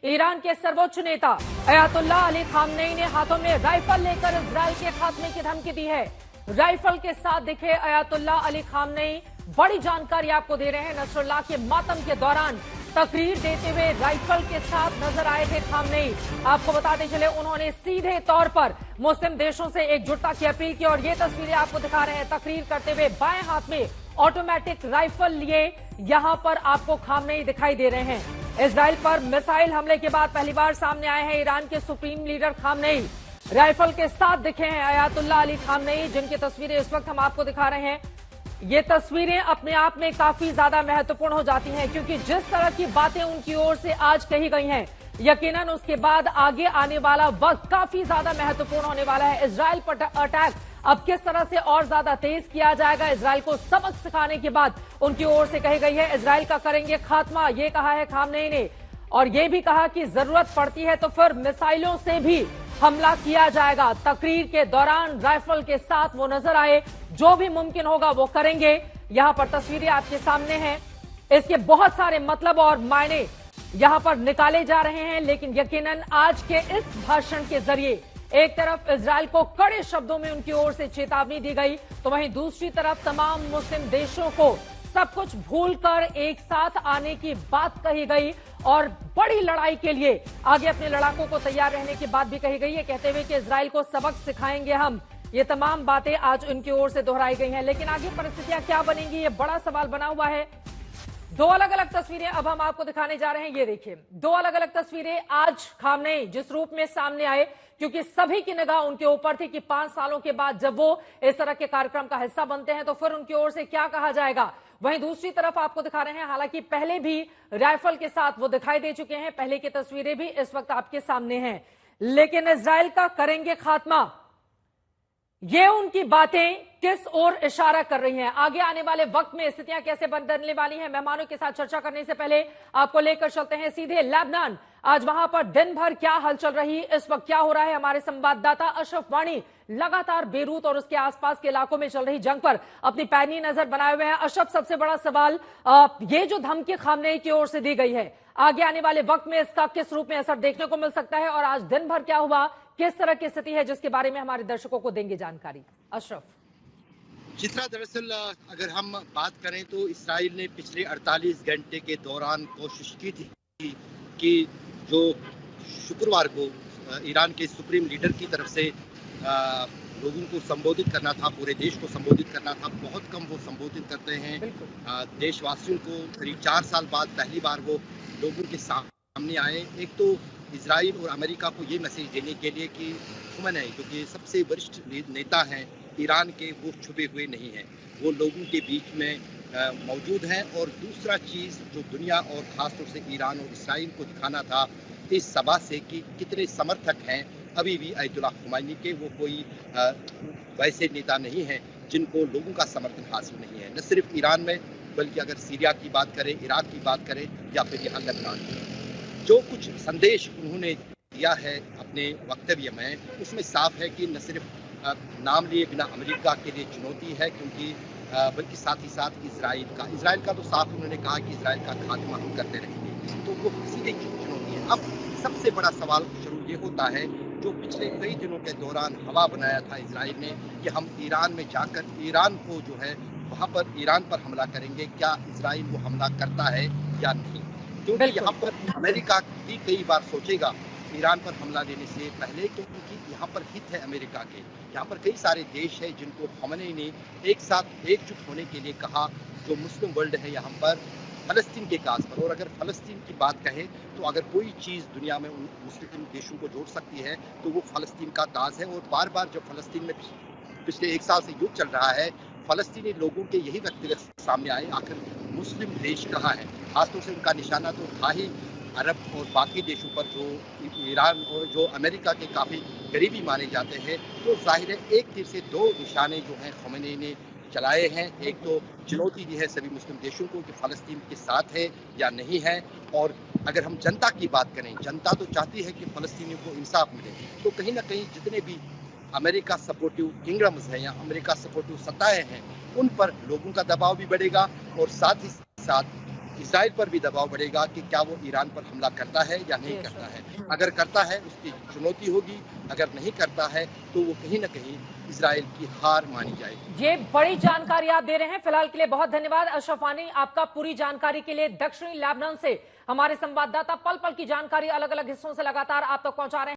Iran के सर्वोच्च नेता अयातुल्लाह अली खामनेई ने हाथों में राइफल लेकर इजराइल के खात्मे की धमकी दी है। राइफल के साथ दिखे अयातुल्लाह अली खामनेई बड़ी जानकारी आपको दे रहे हैं। नसरुल्लाह के मातम के दौरान तकरीर देते हुए राइफल के साथ नजर आए थे खामनेई। आपको बताते चले उन्होंने सीधे तौर पर मुस्लिम देशों से एकजुटता की अपील की और ये तस्वीरें आपको दिखा रहे हैं। तकरीर करते हुए बाएं हाथ में ऑटोमेटिक राइफल लिए यहां पर आपको खामनेई दिखाई दे रहे हैं। इजराइल पर मिसाइल हमले के बाद पहली बार सामने आए हैं ईरान के सुप्रीम लीडर खामनेई। राइफल के साथ दिखे हैं अयातुल्लाह अली खामनेई, जिनकी तस्वीरें इस वक्त हम आपको दिखा रहे हैं। ये तस्वीरें अपने आप में काफी ज्यादा महत्वपूर्ण हो जाती हैं, क्योंकि जिस तरह की बातें उनकी ओर से आज कही गई हैं, यकीनन उसके बाद आगे आने वाला वक्त काफी ज्यादा महत्वपूर्ण होने वाला है। इजराइल पर अटैक अब किस तरह से और ज्यादा तेज किया जाएगा, इजराइल को सबक सिखाने के बाद उनकी ओर से कही गई है इजराइल का करेंगे खात्मा, ये कहा है खामनेई ने। और ये भी कहा कि जरूरत पड़ती है तो फिर मिसाइलों से भी हमला किया जाएगा। तकरीर के दौरान राइफल के साथ वो नजर आए, जो भी मुमकिन होगा वो करेंगे। यहां पर तस्वीरें आपके सामने हैं, इसके बहुत सारे मतलब और मायने यहां पर निकाले जा रहे हैं। लेकिन यकीनन आज के इस भाषण के जरिए एक तरफ इजराइल को कड़े शब्दों में उनकी ओर से चेतावनी दी गई, तो वहीं दूसरी तरफ तमाम मुस्लिम देशों को सब कुछ भूलकर एक साथ आने की बात कही गई और बड़ी लड़ाई के लिए आगे अपने लड़ाकों को तैयार रहने की बात भी कही गई है, कहते हुए कि इजराइल को सबक सिखाएंगे हम। ये तमाम बातें आज उनकी ओर से दोहराई गई हैं। लेकिन आगे परिस्थितियां क्या बनेंगी, ये बड़ा सवाल बना हुआ है। दो अलग अलग तस्वीरें अब हम आपको दिखाने जा रहे हैं। ये देखिए, दो अलग अलग तस्वीरें आज खामनेई जिस रूप में सामने आए, क्योंकि सभी की निगाह उनके ऊपर थी कि 5 सालों के बाद जब वो इस तरह के कार्यक्रम का हिस्सा बनते हैं तो फिर उनकी ओर से क्या कहा जाएगा। वहीं दूसरी तरफ आपको दिखा रहे हैं, हालांकि पहले भी राइफल के साथ वो दिखाई दे चुके हैं, पहले की तस्वीरें भी इस वक्त आपके सामने हैं। लेकिन इजराइल का करेंगे खात्मा, ये उनकी बातें किस ओर इशारा कर रही हैं, आगे आने वाले वक्त में स्थितियां कैसे बदलने वाली हैं। मेहमानों के साथ चर्चा करने से पहले आपको लेकर चलते हैं सीधे लेबनान। आज वहां पर दिन भर क्या हलचल रही, इस वक्त क्या हो रहा है, हमारे संवाददाता अशरफ वाणी लगातार बेरूत और उसके आसपास के इलाकों में चल रही जंग पर अपनी पैनी नजर बनाए हुए हैं। अशरफ, सबसे बड़ा सवाल, ये जो धमकी खामनेई की ओर से दी गई है, आगे आने वाले वक्त में इसका किस रूप में असर देखने को मिल सकता है, और आज दिन भर क्या हुआ, किस तरह की स्थिति है, जिसके बारे में हमारे दर्शकों को देंगे जानकारी। अशरफ। चित्रा, दरअसल अगर हम बात करें तो इसराइल ने पिछले 48 घंटे के दौरान कोशिश की थी कि जो शुक्रवार को ईरान के सुप्रीम लीडर की तरफ से लोगों को संबोधित करना था, पूरे देश को संबोधित करना था, बहुत कम वो संबोधित करते हैं देशवासियों को। करीब 4 साल बाद पहली बार वो लोगों के सामने आए। एक तो इजराइल और अमेरिका को ये मैसेज देने के लिए कि खुमैनी, जो कि सबसे वरिष्ठ नेता हैं ईरान के, वो छुपे हुए नहीं हैं, वो लोगों के बीच में मौजूद हैं। और दूसरा चीज़ जो दुनिया और ख़ासतौर से ईरान और इसराइल को दिखाना था इस सभा से कि कितने समर्थक हैं अभी भी अयतुल्लाह खुमैनी के। वो कोई वैसे नेता नहीं हैं जिनको लोगों का समर्थन हासिल नहीं है, न सिर्फ ईरान में बल्कि अगर सीरिया की बात करें, इराक की बात करें या फिर यहाँ लेबनान की। जो कुछ संदेश उन्होंने दिया है अपने वक्तव्य में, उसमें साफ है कि न सिर्फ नाम लिए बिना अमेरिका के लिए चुनौती है, क्योंकि बल्कि साथ ही साथ इजराइल का तो साफ उन्होंने कहा कि इजराइल का खात्मा हम करते रहेंगे, तो वो सीधे चुनौती है। अब सबसे बड़ा सवाल शुरू ये होता है, जो पिछले कई दिनों के दौरान हवा बनाया था इजराइल ने कि हम ईरान में जाकर ईरान को जो है वहाँ पर ईरान पर हमला करेंगे, क्या इजराइल वो हमला करता है या नहीं। क्योंकि यहाँ पर अमेरिका भी कई बार सोचेगा ईरान पर हमला देने से पहले, क्योंकि यहाँ पर हित है अमेरिका के। यहाँ पर कई सारे देश हैं जिनको खुमैनी ने एक साथ एकजुट होने के लिए कहा, जो मुस्लिम वर्ल्ड है यहाँ पर फ़लस्तीन के काज पर। और अगर फ़लस्तीन की बात कहें तो अगर कोई चीज़ दुनिया में उन मुस्लिम देशों को जोड़ सकती है तो वो फ़लस्तीन का काज है। और बार बार जब फ़लस्तीन में पिछले 1 साल से युद्ध चल रहा है, फ़लस्तीनी लोगों के यही व्यक्तिगत सामने आए, आखिर मुस्लिम देश कहाँ है। खासतौर से उनका निशाना तो था ही अरब और बाकी देशों पर, जो ईरान और जो अमेरिका के काफ़ी करीबी माने जाते हैं। तो जाहिर है एक तीर से 2 निशाने जो हैं खुमैनी ने चलाए हैं। एक तो चुनौती दी है सभी मुस्लिम देशों को कि फ़लस्तीन के साथ है या नहीं है। और अगर हम जनता की बात करें, जनता तो चाहती है कि फ़लस्तीनियों को इंसाफ मिले, तो कहीं ना कहीं जितने भी अमेरिका सपोर्टिव किंगडम्स हैं या अमेरिका सपोर्टिव सत्ताएं हैं, उन पर लोगों का दबाव भी बढ़ेगा। और साथ ही साथ इसराइल पर भी दबाव बढ़ेगा कि क्या वो ईरान पर हमला करता है या नहीं करता है। अगर करता है उसकी चुनौती होगी, अगर नहीं करता है तो वो कहीं ना कहीं इसराइल की हार मानी जाएगी। ये बड़ी जानकारी आप दे रहे हैं। फिलहाल के लिए बहुत धन्यवाद अशरफ वानी, आपका पूरी जानकारी के लिए। दक्षिणी लेबनान से हमारे संवाददाता पल पल की जानकारी अलग अलग हिस्सों से लगातार आप तक पहुंचा रहे हैं।